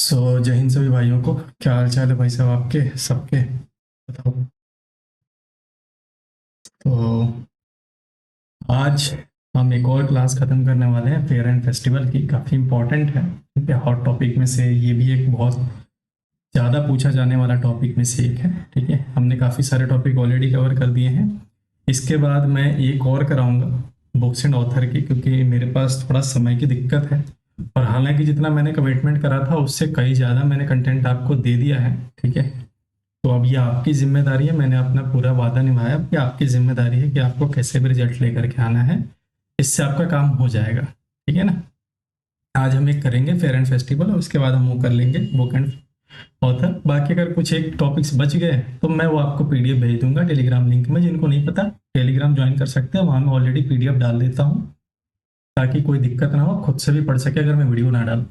जय हिंद सभी भाइयों को। क्या हाल चाल है भाई साहब आपके सबके? बताओ। तो आज हम एक और क्लास खत्म करने वाले हैं फेयर एंड फेस्टिवल की। काफ़ी इम्पोर्टेंट है, ठीक है। हॉट टॉपिक में से ये भी एक बहुत ज़्यादा पूछा जाने वाला टॉपिक में से एक है, ठीक है। हमने काफ़ी सारे टॉपिक ऑलरेडी कवर कर दिए हैं। इसके बाद मैं एक और कराऊंगा बुक्स एंड ऑथर की, क्योंकि मेरे पास थोड़ा समय की दिक्कत है। और हालांकि जितना मैंने कमिटमेंट करा था उससे कहीं ज़्यादा मैंने कंटेंट आपको दे दिया है, ठीक है। तो अब ये आपकी जिम्मेदारी है, मैंने अपना पूरा वादा निभाया। अब ये आपकी जिम्मेदारी है कि आपको कैसे भी रिजल्ट लेकर के आना है। इससे आपका काम हो जाएगा, ठीक है ना। आज हम एक करेंगे फेयर एंड फेस्टिवल और उसके बाद हम वो कर लेंगे बुक एंड ऑथर। बाकी अगर कुछ एक टॉपिक्स बच गए तो मैं वो आपको पीडीएफ भेज दूंगा टेलीग्राम लिंक में। जिनको नहीं पता टेलीग्राम ज्वाइन कर सकते हैं, वहाँ मैं ऑलरेडी पीडीएफ डाल देता हूँ, ताकि कोई दिक्कत ना हो, खुद से भी पढ़ सके अगर मैं वीडियो ना डालूँ,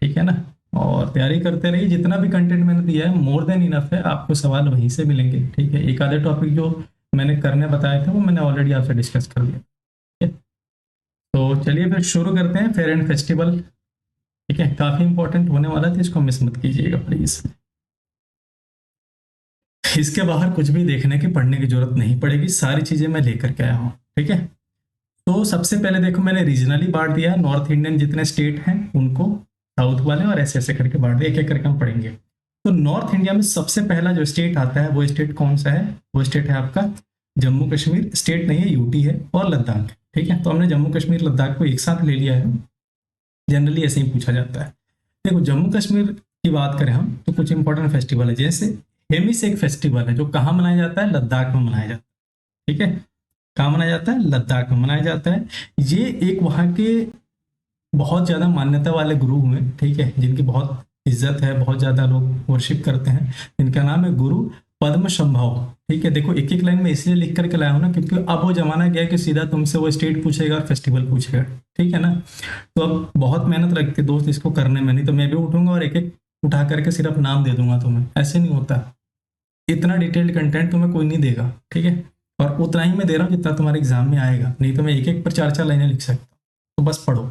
ठीक है ना। और तैयारी करते रहिए। जितना भी कंटेंट मैंने दिया है मोर देन इनफ है, आपको सवाल वहीं से मिलेंगे, ठीक है। एक आधे टॉपिक जो मैंने करने बताए थे वो मैंने ऑलरेडी आपसे डिस्कस कर दिया, ठीक है। तो चलिए फिर शुरू करते हैं फेयर एंड फेस्टिवल, ठीक है। काफी इंपॉर्टेंट होने वाला था, इसको मिस मत कीजिएगा प्लीज। इसके बाहर कुछ भी देखने की पढ़ने की जरूरत नहीं पड़ेगी, सारी चीजें मैं लेकर के आया हूँ, ठीक है। तो सबसे पहले देखो, मैंने रीजनली बांट दिया, नॉर्थ इंडियन जितने स्टेट हैं उनको, साउथ वाले, और ऐसे ऐसे करके बांट दिया, एक एक करके हम पढ़ेंगे। तो नॉर्थ इंडिया में सबसे पहला जो स्टेट आता है वो स्टेट कौन सा है? वो स्टेट है आपका जम्मू कश्मीर। स्टेट नहीं है, यूटी है, और लद्दाख, ठीक है। तो हमने जम्मू कश्मीर लद्दाख को एक साथ ले लिया है। जनरली ऐसे ही पूछा जाता है। देखो, जम्मू कश्मीर की बात करें हम तो कुछ इंपॉर्टेंट फेस्टिवल है, जैसे हेमिस एक फेस्टिवल है जो कहाँ मनाया जाता है? लद्दाख में मनाया जाता है, ठीक है। कहाँ मनाया जाता है? लद्दाख में मनाया जाता है। ये एक वहाँ के बहुत ज्यादा मान्यता वाले गुरु हुए, ठीक है, जिनकी बहुत इज्जत है, बहुत ज्यादा लोग वर्शिप करते हैं। इनका नाम है गुरु पद्म संभव, ठीक है। देखो, एक एक लाइन में इसलिए लिख करके लाया हूं ना, क्योंकि अब वो जमाना गया कि सीधा तुमसे वो स्टेट पूछेगा और फेस्टिवल पूछेगा, ठीक है ना। तो अब बहुत मेहनत लगती है दोस्त इसको करने में, नहीं तो मैं भी उठूंगा और एक एक उठा करके सिर्फ नाम दे दूंगा तुम्हें। ऐसे नहीं होता, इतना डिटेल्ड कंटेंट तुम्हें कोई नहीं देगा, ठीक है। और उतना ही मैं दे रहा हूँ जितना तुम्हारे एग्जाम में आएगा, नहीं तो मैं एक एक पर चार चार लाइनें लिख सकता हूँ। तो बस पढ़ो।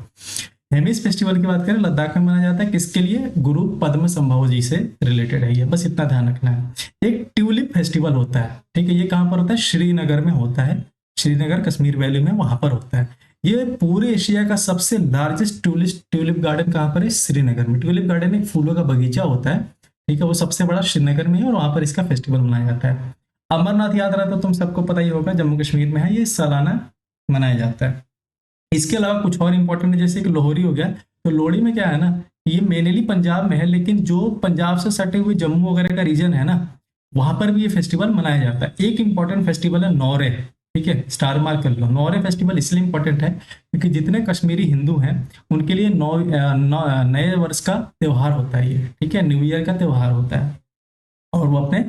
हेमिस फेस्टिवल की बात करें, लद्दाख में मनाया जाता है। किसके लिए? गुरु पद्म संभव जी से रिलेटेड है ये, बस इतना ध्यान रखना है। एक ट्यूलिप फेस्टिवल होता है, ठीक है। ये कहाँ पर होता है? श्रीनगर में होता है। श्रीनगर कश्मीर वैली में, वहां पर होता है। ये पूरे एशिया का सबसे लार्जेस्ट ट्यूलिप गार्डन कहाँ पर है? श्रीनगर में। ट्यूलिप गार्डन एक फूलों का बगीचा होता है, ठीक है। वो सबसे बड़ा श्रीनगर में है और वहां पर इसका फेस्टिवल मनाया जाता है। अमरनाथ यात्रा तो तुम सबको पता ही होगा, जम्मू कश्मीर में है, ये सालाना मनाया जाता है। इसके अलावा कुछ और इंपॉर्टेंट है, जैसे कि लोहड़ी हो गया। तो लोहड़ी में क्या है ना, ये मेनली पंजाब में है, लेकिन जो पंजाब से सटे हुए जम्मू वगैरह का रीजन है ना, वहां पर भी ये फेस्टिवल मनाया जाता है। एक इंपॉर्टेंट फेस्टिवल है नौरे, ठीक है, स्टार मार्क कर लो। नौरे फेस्टिवल इसलिए इंपॉर्टेंट है क्योंकि जितने कश्मीरी हिंदू हैं उनके लिए नए वर्ष का त्योहार होता है ये, ठीक है, न्यू ईयर का त्योहार होता है। और वो अपने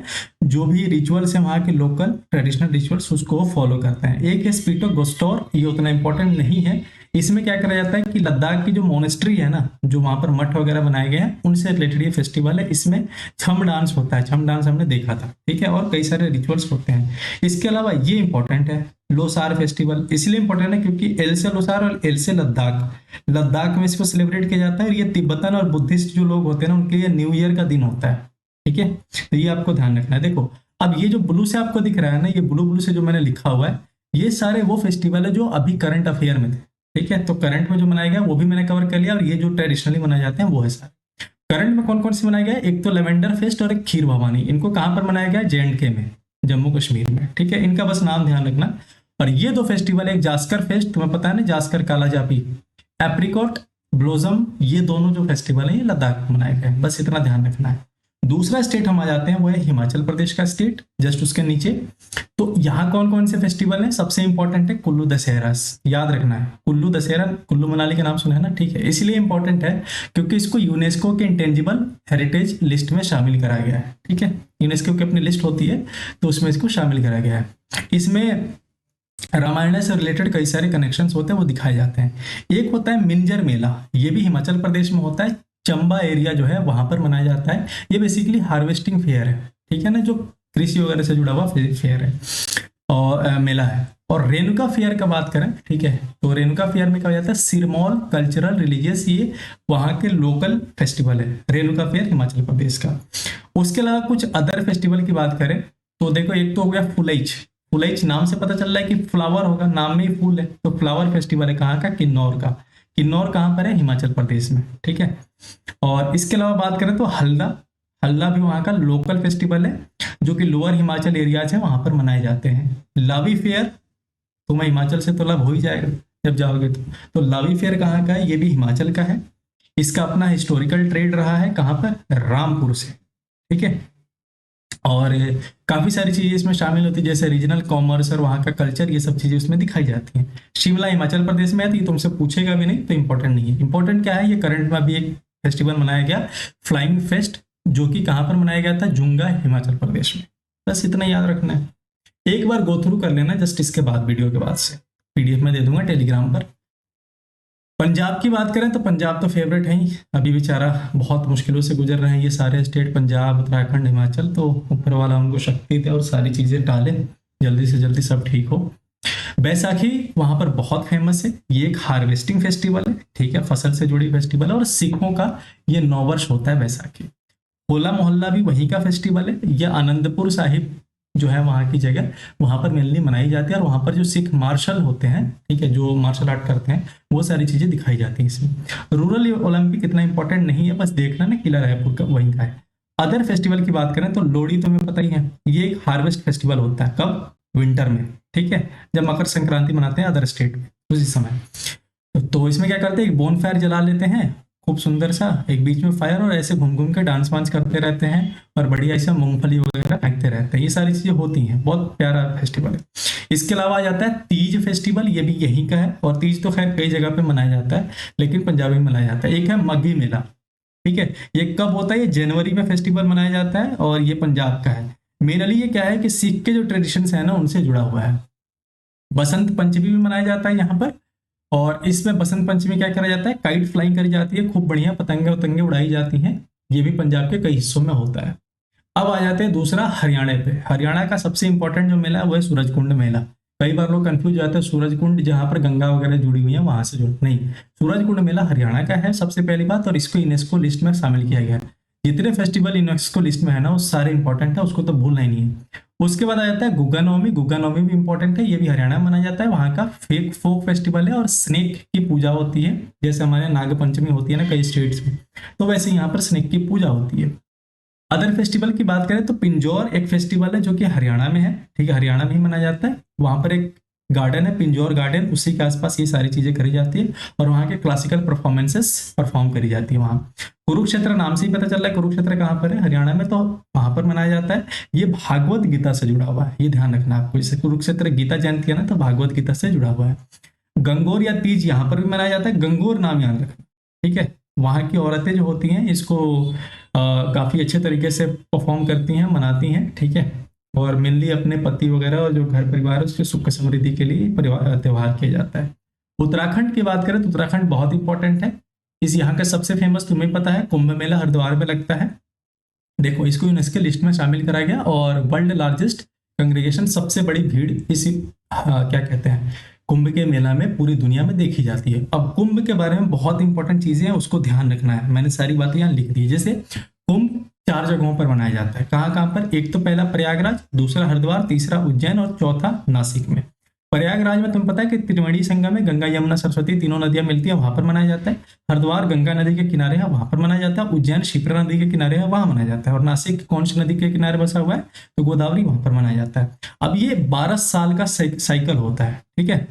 जो भी रिचुअल्स हैं वहाँ के लोकल ट्रेडिशनल रिचुअल्स उसको वो फॉलो करते हैं। एक है स्पीटो गोस्टोर, ये उतना इंपॉर्टेंट नहीं है। इसमें क्या करा जाता है कि लद्दाख की जो मोनेस्ट्री है ना, जो वहाँ पर मठ वगैरह बनाए गए हैं, उनसे रिलेटेड ये फेस्टिवल है। इसमें छम डांस होता है, छम डांस हमने देखा था, ठीक है, और कई सारे रिचुअल्स होते हैं। इसके अलावा ये इंपॉर्टेंट है लोसार फेस्टिवल। इसलिए इंपॉर्टेंट है क्योंकि एल से लोसार और एल से लद्दाख, लद्दाख में इसको सेलिब्रेट किया जाता है। और ये तिब्बतन और बुद्धिस्ट जो लोग होते हैं ना, उनके लिए न्यू ईयर का दिन होता है, ठीक है। तो ये आपको ध्यान रखना है। देखो, अब ये जो ब्लू से आपको दिख रहा है ना, ये ब्लू ब्लू से जो मैंने लिखा हुआ है, ये सारे वो फेस्टिवल है जो अभी करंट अफेयर में थे, ठीक है। तो करंट में जो मनाया गया वो भी मैंने कवर कर लिया, और ये जो ट्रेडिशनली मनाए जाते हैं वो है सारे। करंट में कौन कौन से मनाया गया? एक तो लेवेंडर फेस्ट और एक खीर भवानी। इनको कहाँ पर मनाया गया? JNK में, जम्मू कश्मीर में, ठीक है। इनका बस नाम ध्यान रखना। और ये दो फेस्टिवल है, एक जास्कर फेस्ट, तुम्हें पता है ना, जास्कर काला जापी, एप्रिकॉट ब्लोजम, ये दोनों जो फेस्टिवल है ये लद्दाख में मनाए गए, बस इतना ध्यान रखना है। दूसरा स्टेट हम आ जाते हैं, वो है हिमाचल प्रदेश का स्टेट, जस्ट उसके नीचे। तो यहाँ कौन कौन से फेस्टिवल हैं? सबसे इंपॉर्टेंट है कुल्लू दशहरा, याद रखना है। कुल्लू दशहरा, कुल्लू मनाली का नाम सुना है ना, ठीक है। इसलिए इंपॉर्टेंट है क्योंकि इसको यूनेस्को के इंटेंजिबल हेरिटेज लिस्ट में शामिल करा गया है, ठीक है। यूनेस्को की अपनी लिस्ट होती है, तो उसमें इसको शामिल करा गया है। इसमें रामायण से रिलेटेड कई सारे कनेक्शंस होते हैं, वो दिखाए जाते हैं। एक होता है मिंजर मेला, ये भी हिमाचल प्रदेश में होता है। चंबा एरिया जो है वहां पर मनाया जाता है। ये बेसिकली हार्वेस्टिंग फेयर है, ठीक है ना, जो कृषि वगैरह से जुड़ा हुआ फेयर है और मेला है। और रेणुका फेयर का बात करें, ठीक है, तो रेणुका फेयर में क्या हो जाता है, सिरमौर कल्चरल रिलीजियस, ये वहाँ के लोकल फेस्टिवल है रेणुका फेयर हिमाचल प्रदेश का। उसके अलावा कुछ अदर फेस्टिवल की बात करें तो देखो, एक तो हो गया फुलैच। फुलैच नाम से पता चल रहा है कि फ्लावर होगा, नाम में ही फूल है, तो फ्लावर फेस्टिवल है कहाँ का, किन्नौर का। किन्नौर कहाँ पर है, हिमाचल प्रदेश में, ठीक है। और इसके अलावा बात करें तो हल्दा, हल्दा भी वहाँ का लोकल फेस्टिवल है जो कि लोअर हिमाचल एरियाज है वहां पर मनाए जाते हैं। लावी फेयर, तुम्हें हिमाचल से तो लाभ हो ही जाएगा जब जाओगे तो लावी फेयर कहाँ का है, ये भी हिमाचल का है। इसका अपना हिस्टोरिकल ट्रेड रहा है कहाँ पर, रामपुर से, ठीक है। और काफी सारी चीजें इसमें शामिल होती है, जैसे रीजनल कॉमर्स और वहाँ का कल्चर, ये सब चीजें उसमें दिखाई जाती हैं। शिमला हिमाचल प्रदेश में है, तो ये तुमसे पूछेगा भी नहीं, तो इंपॉर्टेंट नहीं है। इंपॉर्टेंट क्या है, ये करंट में अभी एक फेस्टिवल मनाया गया, फ्लाइंग फेस्ट, जो कि कहाँ पर मनाया गया था, जुंगा हिमाचल प्रदेश में। बस इतना याद रखना है, एक बार गो थ्रू कर लेना जस्ट इसके बाद, वीडियो के बाद से पीडीएफ में दे दूंगा टेलीग्राम पर। पंजाब की बात करें तो पंजाब तो फेवरेट है ही, अभी बेचारा बहुत मुश्किलों से गुजर रहे हैं ये सारे स्टेट, पंजाब, उत्तराखंड, हिमाचल, तो ऊपर वाला उनको शक्ति दे और सारी चीजें डाले, जल्दी से जल्दी सब ठीक हो। बैसाखी वहां पर बहुत फेमस है, ये एक हार्वेस्टिंग फेस्टिवल है, ठीक है, फसल से जुड़ी फेस्टिवल है, और सिखों का ये नववर्ष होता है बैसाखी। होला मोहल्ला भी वहीं का फेस्टिवल है, यह आनंदपुर साहिब जो है वहाँ की जगह, वहां पर मेनली मनाई जाती है, और वहां पर जो सिख मार्शल होते हैं, ठीक है, जो मार्शल आर्ट करते हैं, वो सारी चीजें दिखाई जाती हैं इसमें। रूरल ओलंपिक इतना इंपॉर्टेंट नहीं है, बस देखना ना, किला रायपुर का वहीं का है। अदर फेस्टिवल की बात करें तो लोहड़ी तुम्हें पता ही है, ये एक हार्वेस्ट फेस्टिवल होता है, कब, विंटर में, ठीक है, जब मकर संक्रांति मनाते हैं अदर स्टेट में उसी समय। तो इसमें क्या करते हैं, एक बोन फायर जला लेते हैं, खूब सुंदर सा, एक बीच में फायर, और ऐसे घूम घूम के डांस वांस करते रहते हैं, और बढ़िया ऐसा मूंगफली वगैरह फेंकते रहते हैं, ये सारी चीजें होती हैं, बहुत प्यारा फेस्टिवल है। इसके अलावा आ जाता है तीज फेस्टिवल, ये भी यहीं का है, और तीज तो खैर कई जगह पे मनाया जाता है, लेकिन पंजाबी में मनाया जाता है। एक है मग्घी मेला, ठीक है, ये कब होता है, ये जनवरी में फेस्टिवल मनाया जाता है, और ये पंजाब का है। मेनली ये क्या है कि सिख के जो ट्रेडिशन है ना, उनसे जुड़ा हुआ है। बसंत पंचमी भी मनाया जाता है यहाँ पर, और इसमें बसंत पंचमी क्या करा जाता है, काइट फ्लाइंग करी जाती है, खूब बढ़िया पतंगे उतंगे उड़ाई जाती हैं, ये भी पंजाब के कई हिस्सों में होता है। अब आ जाते हैं दूसरा हरियाणा पे। हरियाणा का सबसे इंपॉर्टेंट जो मेला है वो है सूरजकुंड मेला। कई बार लोग कंफ्यूज जाते हैं, सूरजकुंड जहां पर गंगा वगैरह जुड़ी हुई है वहां से जुड़, नहीं, सूरजकुंड मेला हरियाणा का है सबसे पहली बात, और इसको यूनेस्को लिस्ट में शामिल किया गया है। जितने फेस्टिवल यूनेस्को लिस्ट में है ना, वो सारे इंपॉर्टेंट है, उसको तो भूलना ही नहीं है। उसके बाद आ जाता है गुग्गा नवमी। गुग्गा नवमी भी इंपॉर्टेंट है, ये भी हरियाणा में मनाया जाता है, वहाँ का फेक फोक फेस्टिवल है, और स्नेक की पूजा होती है, जैसे हमारे नाग पंचमी होती है ना कई स्टेट्स में, तो वैसे यहाँ पर स्नेक की पूजा होती है। अदर फेस्टिवल की बात करें तो पिंजौर एक फेस्टिवल है जो कि हरियाणा में है, ठीक है, हरियाणा में ही मनाया जाता है। वहां पर एक गार्डन है पिंजौर गार्डन, उसी के आसपास ये सारी चीजें करी जाती है, और वहाँ के क्लासिकल परफॉर्मेंसेस परफॉर्म करी जाती है वहाँ। कुरुक्षेत्र नाम से ही पता चल रहा है कुरुक्षेत्र कहाँ पर है, हरियाणा में, तो वहां पर मनाया जाता है। ये भागवत गीता से जुड़ा हुआ है, ये ध्यान रखना आपको, जैसे कुरुक्षेत्र गीता जयंती है ना, तो भागवत गीता से जुड़ा हुआ है। गंगोर या तीज यहाँ पर भी मनाया जाता है, गंगोर नाम याद रखना, ठीक है। वहाँ की औरतें जो होती हैं इसको काफी अच्छे तरीके से परफॉर्म करती हैं, मनाती हैं, ठीक है, और मेनली अपने पति वगैरह और जो घर परिवार है उसके सुख समृद्धि के लिए परिवार त्योहार किया जाता है। उत्तराखंड की बात करें तो उत्तराखंड बहुत इंपॉर्टेंट है। इस यहाँ का सबसे फेमस तुम्हें पता है, कुंभ मेला हरिद्वार में लगता है। देखो, इसको यूनेस्को लिस्ट में शामिल करा गया, और वर्ल्ड लार्जेस्ट कंग्रेगेशन, सबसे बड़ी भीड़ इसी क्या कहते हैं, कुंभ के मेला में पूरी दुनिया में देखी जाती है। अब कुंभ के बारे में बहुत इंपॉर्टेंट चीजें हैं, उसको ध्यान रखना है, मैंने सारी बातें यहाँ लिख दी। जैसे कुंभ 4 जगहों पर मनाया जाता है, कहाँ कहाँ पर, एक तो पहला प्रयागराज, दूसरा हरिद्वार, तीसरा उज्जैन, और चौथा नासिक में। प्रयागराज में तुम्हें पता है कि त्रिवेणी संगम में गंगा यमुना सरस्वती तीनों नदियां मिलती है, वहां पर मनाया जाता है। हरिद्वार गंगा नदी के किनारे है, वहां पर मनाया जाता है। उज्जैन शिप्रा नदी के किनारे है, वहां मनाया जाता है। और नासिक कौन सी नदी के किनारे बसा हुआ है, तो गोदावरी, वहां पर मनाया जाता है। अब ये 12 साल का साइकिल होता है, ठीक है,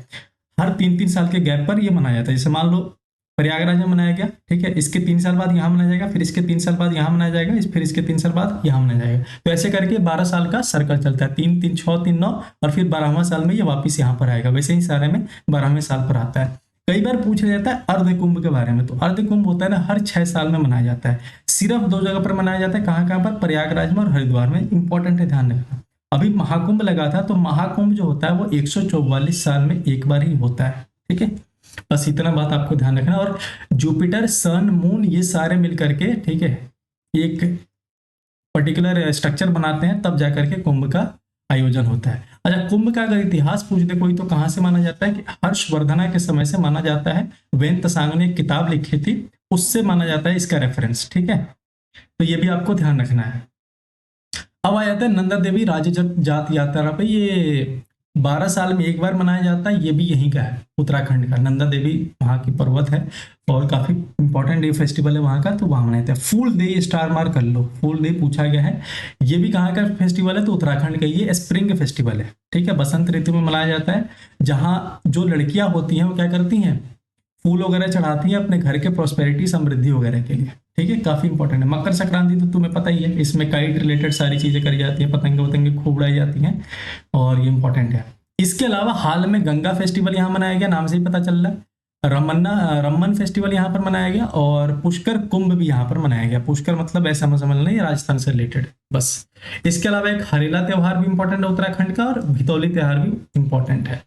हर 3-3 साल के गैप पर ये मनाया जाता है। जैसे मान लो प्रयागराज में मनाया गया, ठीक है, इसके 3 साल बाद यहाँ मनाया जाएगा, फिर इसके 3 साल बाद यहाँ मनाया जाएगा, फिर इसके 3 साल बाद यहाँ मनाया जाएगा। तो ऐसे करके 12 साल का सर्कल चलता है, 3 3 6 3 9, और फिर 12वां साल में ये वापिस यहाँ पर आएगा। वैसे ही सारे में 12वें साल पर आता है। कई बार पूछा जाता है अर्ध कुंभ के बारे में, तो अर्ध कुंभ होता है ना, हर 6 साल में मनाया जाता है। सिर्फ 2 जगह पर मनाया जाता है, कहाँ कहाँ पर, प्रयागराज में और हरिद्वार में। इंपॉर्टेंट है, ध्यान रखना। अभी महाकुंभ लगा था, तो महाकुंभ जो होता है वो 144 साल में एक बार ही होता है, ठीक है, बस इतना बात आपको ध्यान रखना। और जुपिटर, सन, मून, ये सारे मिल करके, ठीक है, एक पर्टिकुलर स्ट्रक्चर बनाते हैं, तब जाकर के कुंभ का आयोजन होता है। अच्छा, कुंभ का अगर इतिहास पूछ दे कोई तो कहाँ से माना जाता है कि हर्षवर्धना के समय से माना जाता है। वेन तसांग ने एक किताब लिखी थी, उससे माना जाता है इसका रेफरेंस। ठीक है, तो ये भी आपको ध्यान रखना है। अब आ जाता है नंदा देवी राज्य जात यात्रा पे, ये 12 साल में एक बार मनाया जाता है। ये भी यहीं का है, उत्तराखंड का। नंदा देवी वहाँ की पर्वत है और काफी इंपॉर्टेंट ये फेस्टिवल है वहाँ का, तो वहाँ मनाते हैं। फूल डे, स्टार मार्क कर लो, फूल डे पूछा गया है। ये भी कहाँ का फेस्टिवल है, तो उत्तराखंड का। ये स्प्रिंग फेस्टिवल है, ठीक है, बसंत ऋतु में मनाया जाता है। जहाँ जो लड़कियां होती हैं वो क्या करती हैं, फूल वगैरह चढ़ाती हैं अपने घर के प्रॉस्पेरिटी, समृद्धि वगैरह के लिए। ठीक है, काफी इंपॉर्टेंट है। मकर संक्रांति तो तुम्हें पता ही है, इसमें काइट रिलेटेड सारी चीजें करी जाती है, पतंगे वतंगे खूब उड़ाई जाती हैं, और ये इंपॉर्टेंट है। इसके अलावा हाल में गंगा फेस्टिवल यहाँ मनाया गया, नाम से ही पता चल रहा है। रमन फेस्टिवल यहाँ पर मनाया गया, और पुष्कर कुंभ भी यहाँ पर मनाया गया। पुष्कर मतलब ऐसा मत समझ लें, ये राजस्थान से रिलेटेड बस। इसके अलावा एक हरेला त्योहार भी इंपॉर्टेंट है उत्तराखंड का, और भितौली त्योहार भी इंपॉर्टेंट है।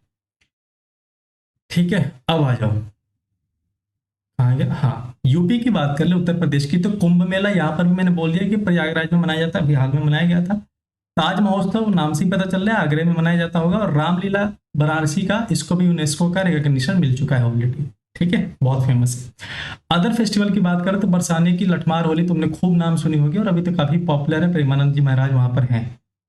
ठीक है, अब आ जाओ कहाँ गया, हाँ, यूपी की बात कर ले, उत्तर प्रदेश की। तो कुंभ मेला यहाँ पर भी मैंने बोल दिया कि प्रयागराज में मनाया जाता है, अभी हाल में मनाया गया था। ताज महोत्सव नाम से ही पता चल रहा है आगरे में मनाया जाता होगा। और रामलीला वाराणसी का, इसको भी यूनेस्को का रिकॉग्निशन मिल चुका है ऑलरेडी। ठीक है, बहुत फेमस है। अदर फेस्टिवल की बात करें तो बरसाने की लठमार होली तुमने खूब नाम सुनी होगी, और अभी तो काफी पॉपुलर है। प्रेमानंद जी महाराज वहां पर हैं,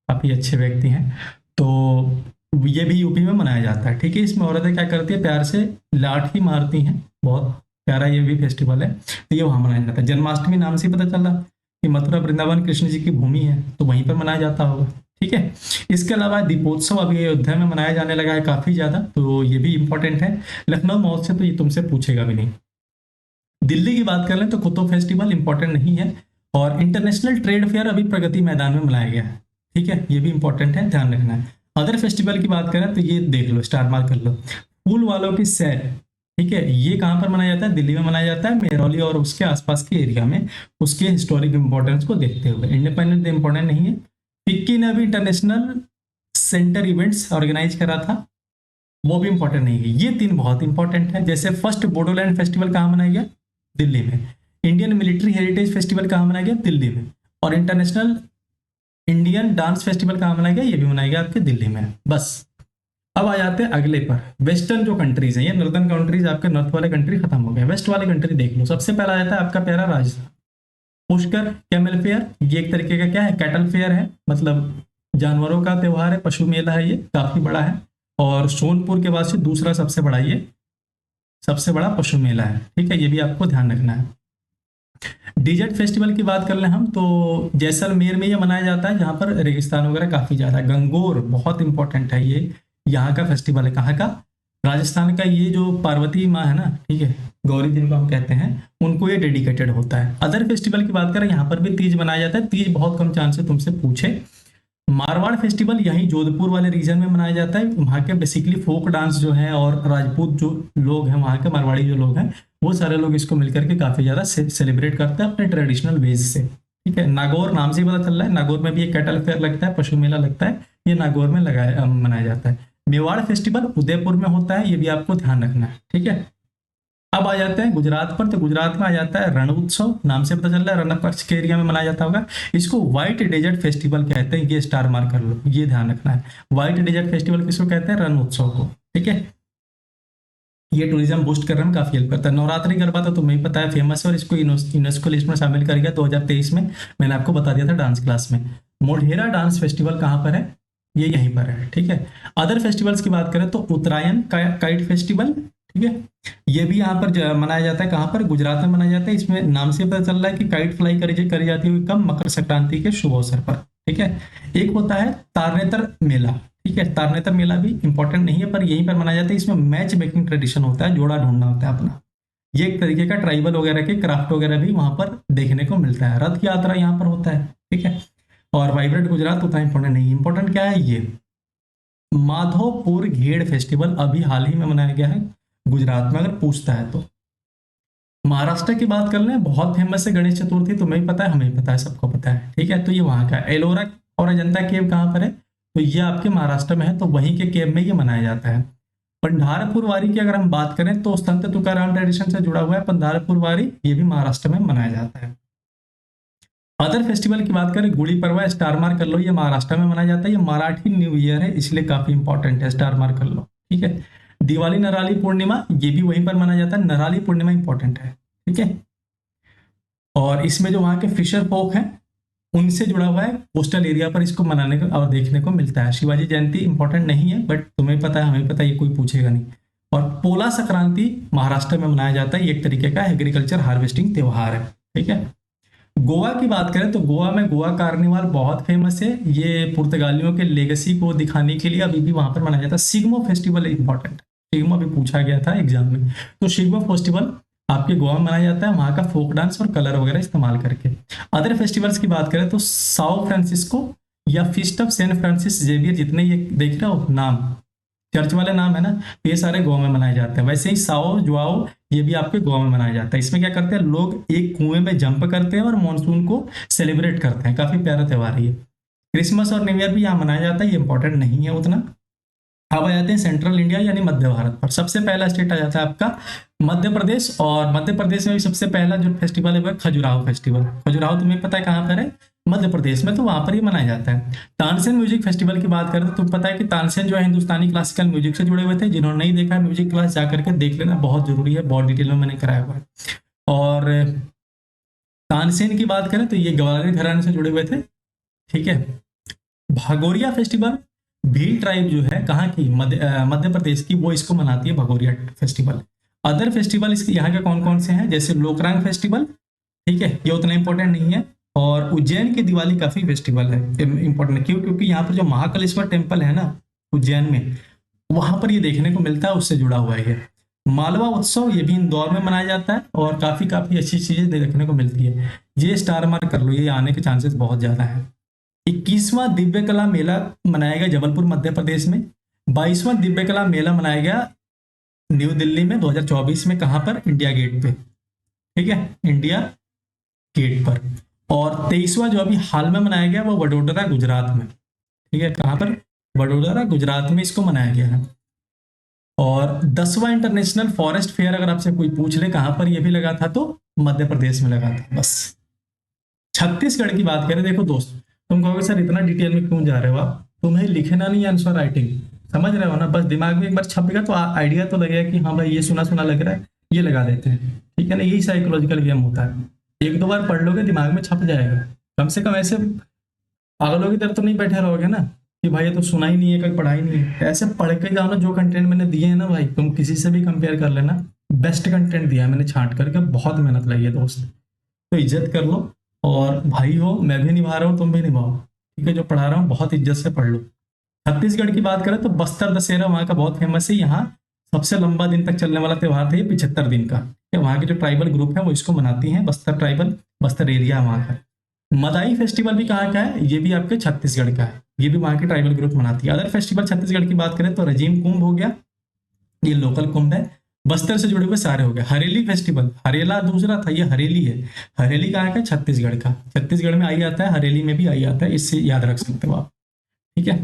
काफी अच्छे व्यक्ति हैं। तो ये भी यूपी में मनाया जाता है। ठीक है, इसमें औरतें क्या करती है, प्यार से लाठी मारती हैं, बहुत प्यारा ये भी फेस्टिवल है। तो ये वहां मनाया जाता है। जन्माष्टमी नाम से ही पता चला कि मथुरा वृंदावन कृष्ण जी की भूमि है, तो वहीं पर मनाया जाता होगा। ठीक है, इसके अलावा दीपोत्सव अभी अयोध्या में मनाया जाने लगा है काफी ज्यादा, तो ये भी इंपॉर्टेंट है। लखनऊ महोत्सव तो ये तुमसे पूछेगा भी नहीं। दिल्ली की बात कर लें तो कुतुब फेस्टिवल इंपॉर्टेंट नहीं है। और इंटरनेशनल ट्रेड फेयर अभी प्रगति मैदान में मनाया गया है। ठीक है, ये भी इंपॉर्टेंट है, ध्यान रखना है। अदर फेस्टिवल की बात करें तो ये देख लो, स्टार मार्क कर लो। फूल वालों की सैर, ठीक है, ये कहाँ पर मनाया जाता है, दिल्ली में मनाया जाता है, मेहरौली और उसके आसपास के एरिया में, उसके हिस्टोरिक इंपॉर्टेंस को देखते हुए। इंडिपेंडेंस डे इंपॉर्टेंट नहीं है। फिक्की ने अभी इंटरनेशनल सेंटर इवेंट्स ऑर्गेनाइज करा था, वो भी इंपॉर्टेंट नहीं है। ये तीन बहुत इंपॉर्टेंट है। जैसे फर्स्ट बोडोलैंड फेस्टिवल कहाँ मनाया गया, दिल्ली में। इंडियन मिलिट्री हेरिटेज फेस्टिवल कहाँ मनाया गया, दिल्ली में। और इंटरनेशनल इंडियन डांस फेस्टिवल कहाँ मनाया गया, ये भी मनाया गया आपके दिल्ली में। बस अब आ जाते हैं अगले पर। वेस्टर्न जो कंट्रीज हैं, ये नॉर्दर्न कंट्रीज, आपके नॉर्थ वाले कंट्री खत्म हो गए, वेस्ट वाले कंट्री देख लो। सबसे पहला आ जाता है आपका प्यारा राजस्थान। पुष्कर कैमल फेयर, ये एक तरीके का क्या है, कैटल फेयर है, मतलब जानवरों का त्योहार है, पशु मेला है, ये काफी बड़ा है। और सोनपुर के बाद से दूसरा सबसे बड़ा, ये सबसे बड़ा पशु मेला है। ठीक है, ये भी आपको ध्यान रखना है। डिजर्ट फेस्टिवल की बात कर लें हम तो जैसलमेर में ये मनाया जाता है, जहाँ पर रेगिस्तान वगैरह काफी ज्यादा है। गंगोर बहुत इंपॉर्टेंट है, ये यहाँ का फेस्टिवल है। कहाँ का, राजस्थान का। ये जो पार्वती माँ है ना, ठीक है, गौरी जिनको हम कहते हैं, उनको ये डेडिकेटेड होता है। अदर फेस्टिवल की बात करें, यहाँ पर भी तीज मनाया जाता है। तीज बहुत कम चांस है तुमसे पूछे। मारवाड़ फेस्टिवल यहीं जोधपुर वाले रीजन में मनाया जाता है। वहाँ के बेसिकली फोक डांस जो है, और राजपूत जो लोग हैं वहाँ के, मारवाड़ी जो लोग हैं, वो सारे लोग इसको मिलकर के काफी ज्यादा सेलिब्रेट करते हैं अपने ट्रेडिशनल वेज से। ठीक है, नागौर नाम से ही पता चल रहा है, नागौर में भी एक कैटल फेयर लगता है, पशु मेला लगता है, ये नागौर में लगाया मनाया जाता है। मेवाड़ फेस्टिवल उदयपुर में होता है, ये भी आपको ध्यान रखना है। ठीक है, अब आ जाते हैं गुजरात पर। तो गुजरात में आ जाता है रण उत्सव, नाम से पता चल रहा है रण पक्ष के एरिया में मनाया जाता होगा। इसको व्हाइट डेजर्ट फेस्टिवल कहते हैं, ये स्टार मार्क कर लो, ये ध्यान रखना है। व्हाइट डेजर्ट फेस्टिवल किसको कहते हैं, रण उत्सव को। ठीक है, ये टूरिज्म बूस्ट करने में काफी हेल्प करता है। नवरात्रि गरबा तो तुम्हें ही पता है, फेमस है, और इसको यूनेस्को लिस्ट में शामिल कर गया 2023 में। मैंने आपको बता दिया था डांस क्लास में। मोढेरा डांस फेस्टिवल कहाँ पर है, ये यहीं पर है। ठीक है, अदर फेस्टिवल्स की बात करें तो उत्तरायण काइट फेस्टिवल, ठीक है, ये भी यहाँ पर मनाया जाता है। कहाँ पर, गुजरात में मनाया जाता है। इसमें नाम से पता चल रहा है कि काइट फ्लाई करी जाती है कब, मकर संक्रांति के शुभ अवसर पर। ठीक है, एक होता है तारनेतर मेला। ठीक है, तारनेतर मेला भी इंपॉर्टेंट नहीं है, पर यहीं पर मनाया जाता है। इसमें मैच मेकिंग ट्रेडिशन होता है, जोड़ा ढूंढना होता है अपना। ये एक तरीके का ट्राइबल वगैरह के क्राफ्ट वगैरह भी वहां पर देखने को मिलता है। रथ यात्रा यहाँ पर होता है। ठीक है, और वाइब्रेंट गुजरात उतना इंपॉर्टेंट नहीं। इंपॉर्टेंट क्या है, ये माधोपुर घेड़ फेस्टिवल अभी हाल ही में मनाया गया है गुजरात में, अगर पूछता है तो। महाराष्ट्र की बात कर लें, बहुत फेमस है गणेश चतुर्थी, तुम्हें ही पता है, हमें ही पता है, सबको पता है। ठीक है, तो ये वहां का एलोरा और अजंता केव कहाँ पर है, तो ये आपके महाराष्ट्र में है, तो वहीं के केव में ये मनाया जाता है। पंढारपुर वारी की अगर हम बात करें तो संत तुकाराम ट्रेडिशन से जुड़ा हुआ है पंढारपुर वारी, ये भी महाराष्ट्र में मनाया जाता है। अदर फेस्टिवल की बात करें, गुड़ी पड़वा स्टार मार्क कर लो, ये महाराष्ट्र में मनाया जाता है, ये मराठी न्यू ईयर है इसलिए काफी इंपॉर्टेंट है, स्टार मार्क कर लो। ठीक है। दिवाली नराली पूर्णिमा, ये भी वहीं पर मनाया जाता है, नराली पूर्णिमा इंपॉर्टेंट है। ठीक है। और इसमें जो वहाँ के फिशर folk हैं उनसे जुड़ा हुआ है, कोस्टल एरिया पर इसको मनाने को और देखने को मिलता है। शिवाजी जयंती इंपॉर्टेंट नहीं है, बट तुम्हें पता है, हमें पता है, ये कोई पूछेगा नहीं। और पोला संक्रांति महाराष्ट्र में मनाया जाता है, ये एक तरीके का एग्रीकल्चर हार्वेस्टिंग त्योहार है। ठीक है। गोवा की बात करें तो गोवा में गोवा कार्निवाल बहुत फेमस है, ये पुर्तगालियों के लेगेसी को दिखाने के लिए अभी भी वहां पर मनाया जाता है। सिग्मो फेस्टिवल इंपॉर्टेंट है, सिग्मो भी पूछा गया था एग्जाम में, तो सिग्मो फेस्टिवल आपके गोवा में मनाया जाता है, वहां का फोक डांस और कलर वगैरह इस्तेमाल करके। अदर फेस्टिवल्स की बात करें तो साओ फ्रांसिस्को या feast of saint Francis Xavier, जितने ये देख रहे हो नाम, चर्च वाले नाम है ना, तो ये सारे गोवा में मनाए जाते हैं। वैसे ही साओ जुआओ ये भी आपके गोवा में मनाया जाता है। इसमें क्या करते हैं लोग, एक कुएं में जंप करते हैं और मानसून को सेलिब्रेट करते हैं, काफी प्यारा त्यौहार है ये। क्रिसमस और न्यू ईयर भी यहाँ मनाया जाता है, ये इंपॉर्टेंट नहीं है उतना। अब आ जाते हैं सेंट्रल इंडिया यानी मध्य भारत पर। सबसे पहला स्टेट आ जाता है आपका मध्य प्रदेश, और मध्य प्रदेश में भी सबसे पहला जो फेस्टिवल है वो है खजुराहो फेस्टिवल। खजुराहो तुम्हें पता है कहाँ पर है, मध्य प्रदेश में, तो वहां पर ही मनाया जाता है। तानसेन म्यूजिक फेस्टिवल की बात करें तो तुम्हें पता है कि तानसेन जो है हिंदुस्तानी क्लासिकल म्यूजिक से जुड़े हुए थे। जिन्होंने नहीं देखा म्यूजिक क्लास जा करके देख लेना, बहुत जरूरी है, बहुत डिटेल में मैंने कराया हुआ है। और तानसेन की बात करें तो ये ग्वालियर घराने से जुड़े हुए थे। ठीक है। भागोरिया फेस्टिवल, भील ट्राइब जो है कहाँ की, मध्य प्रदेश की, वो इसको मनाती है भागोरिया फेस्टिवल। अदर फेस्टिवल इसके यहाँ के कौन कौन से हैं, जैसे लोकरांग फेस्टिवल। ठीक है, ये उतना इंपॉर्टेंट नहीं है। और उज्जैन की दिवाली काफी फेस्टिवल है इंपॉर्टेंट, क्यों, क्योंकि यहाँ पर जो महाकालेश्वर टेम्पल है ना उज्जैन में, वहां पर ये देखने को मिलता है, उससे जुड़ा हुआ है ये। मालवा उत्सव ये भी इंदौर में मनाया जाता है, और काफी काफी अच्छी चीजें देखने को मिलती है। ये स्टार मार्क कर लो, ये आने के चांसेस बहुत ज्यादा है। 21वां दिव्य कला मेला मनाया गया जबलपुर मध्य प्रदेश में। 22वां दिव्य कला मेला मनाया गया न्यू दिल्ली में 2024 में, कहां पर, इंडिया गेट पे। ठीक है, इंडिया गेट पर। और 23वां जो अभी हाल में मनाया गया वो वडोदरा गुजरात में। ठीक है, कहां पर, वडोदरा गुजरात में इसको मनाया गया है। और 10वां इंटरनेशनल फॉरेस्ट फेयर अगर आपसे कोई पूछ ले कहां पर ये भी लगा था, तो मध्य प्रदेश में लगा था। बस छत्तीसगढ़ की बात करें, देखो दोस्त, तुम कहोगे सर इतना डिटेल में क्यों जा रहे हो आप, तुम्हें लिखना नहीं है आंसर राइटिंग, समझ रहे हो ना, बस दिमाग में एक बार छप गया तो आइडिया तो लगेगा कि हाँ भाई ये सुना सुना लग रहा है, ये लगा देते हैं। ठीक है ना, यही साइकोलॉजिकल गेम होता है। एक दो बार पढ़ लोगे दिमाग में छप जाएगा, कम से कम ऐसे पागलों की तरह तो नहीं बैठे रहोगे ना कि भाई ये तो सुना ही नहीं है, कभी पढ़ा ही नहीं है। ऐसे पढ़ के जाओ ना, जो कंटेंट मैंने दिए है ना भाई, तुम किसी से भी कंपेयर कर लेना, बेस्ट कंटेंट दिया है मैंने छांट करके, बहुत मेहनत लगी है दोस्त, तो इज्जत कर लो। और भाई हो, मैं भी निभा रहा हूँ, तुम भी निभाओ। ठीक है, जो पढ़ा रहा हूँ बहुत इज्जत से पढ़ लो। छत्तीसगढ़ की बात करें तो बस्तर दशहरा वहाँ का बहुत फेमस है, यहाँ सबसे लंबा दिन तक चलने वाला त्योहार था ये, 75 दिन का। वहाँ के जो ट्राइबल ग्रुप है वो इसको मनाती हैं, बस्तर ट्राइबल, बस्तर एरिया वहाँ का। मदाई फेस्टिवल भी कहाँ का है, ये भी आपके छत्तीसगढ़ का है, ये भी वहाँ की ट्राइबल ग्रुप मनाती है। अदर फेस्टिवल छत्तीसगढ़ की बात करें तो रजीम कुंभ हो गया, ये लोकल कुंभ है, बस्तर से जुड़े हुए सारे हो गए। हरेली फेस्टिवल, हरेला दूसरा था, ये हरेली है। हरेली कहाँ का, छत्तीसगढ़ का, छत्तीसगढ़ में आई आता है, हरेली में भी आई आता है, इससे याद रख सकते हो आप। ठीक है।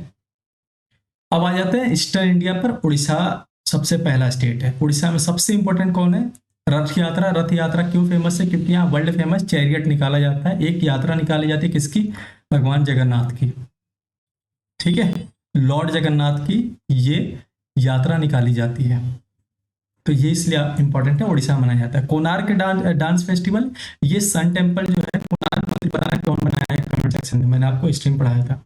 अब आ जाते हैं ईस्टर्न इंडिया पर। उड़ीसा सबसे पहला स्टेट है। उड़ीसा में सबसे इंपॉर्टेंट कौन है, रथ यात्रा। रथ यात्रा क्यों फेमस है, क्योंकि यहाँ वर्ल्ड फेमस चैरियट निकाला जाता है, एक यात्रा निकाली जाती है, किसकी, भगवान जगन्नाथ की। ठीक है, लॉर्ड जगन्नाथ की ये यात्रा निकाली जाती है, तो ये इसलिए इंपॉर्टेंट है, उड़ीसा में मनाया जाता है। कोणार्क डांस फेस्टिवल, ये सन टेम्पल जो है, कोणार्क मंदिर बनाया, कौन बनाया है, कमेंट सेक्शन में, मैंने आपको हिस्ट्री में पढ़ाया था,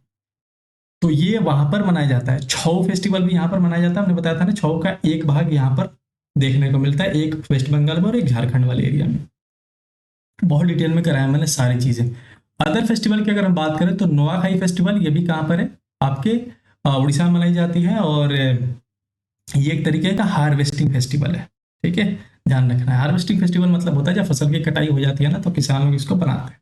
तो ये वहां पर मनाया जाता है। छऊ फेस्टिवल भी यहाँ पर मनाया जाता है, हमने बताया था ना, छऊ का एक भाग यहाँ पर देखने को मिलता है, एक वेस्ट बंगाल में और एक झारखंड वाले एरिया में। बहुत डिटेल में कराया मैंने सारी चीजें। अदर फेस्टिवल की अगर हम बात करें तो नोआखाई फेस्टिवल, ये भी कहाँ पर है, आपके उड़ीसा में मनाई जाती है, और ये एक तरीके का हार्वेस्टिंग फेस्टिवल है। ठीक है, ध्यान रखना है, हार्वेस्टिंग फेस्टिवल मतलब होता है जब फसल की कटाई हो जाती है ना, तो किसान लोग इसको बनाते हैं।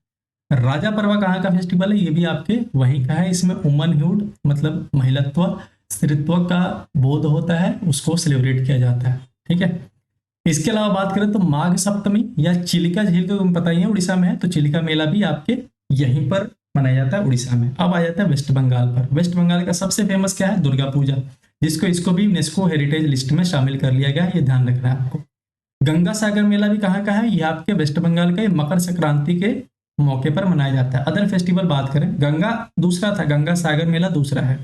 राजा परवा कहाँ का फेस्टिवल है, ये भी आपके वहीं का है। इसमें वुमनहुड मतलब महिलत्व, स्त्रीत्व का बोध होता है, उसको सेलिब्रेट किया जाता है। ठीक है। इसके अलावा बात करें तो माघ सप्तमी या चिलिका झील, तो तुम पता ही है उड़ीसा में है, तो चिलिका मेला भी आपके यहीं पर मनाया जाता है उड़ीसा में। अब आ जाता है वेस्ट बंगाल पर। वेस्ट बंगाल का सबसे फेमस क्या है, दुर्गा पूजा, जिसको इसको भी यूनेस्को हेरिटेज लिस्ट में शामिल कर लिया गया है, ये ध्यान रखना है आपको। गंगा सागर मेला भी कहाँ का है, ये आपके वेस्ट बंगाल का, मकर संक्रांति के मौके पर मनाया जाता है। अदर फेस्टिवल बात करें, गंगा दूसरा था, गंगा सागर मेला दूसरा है।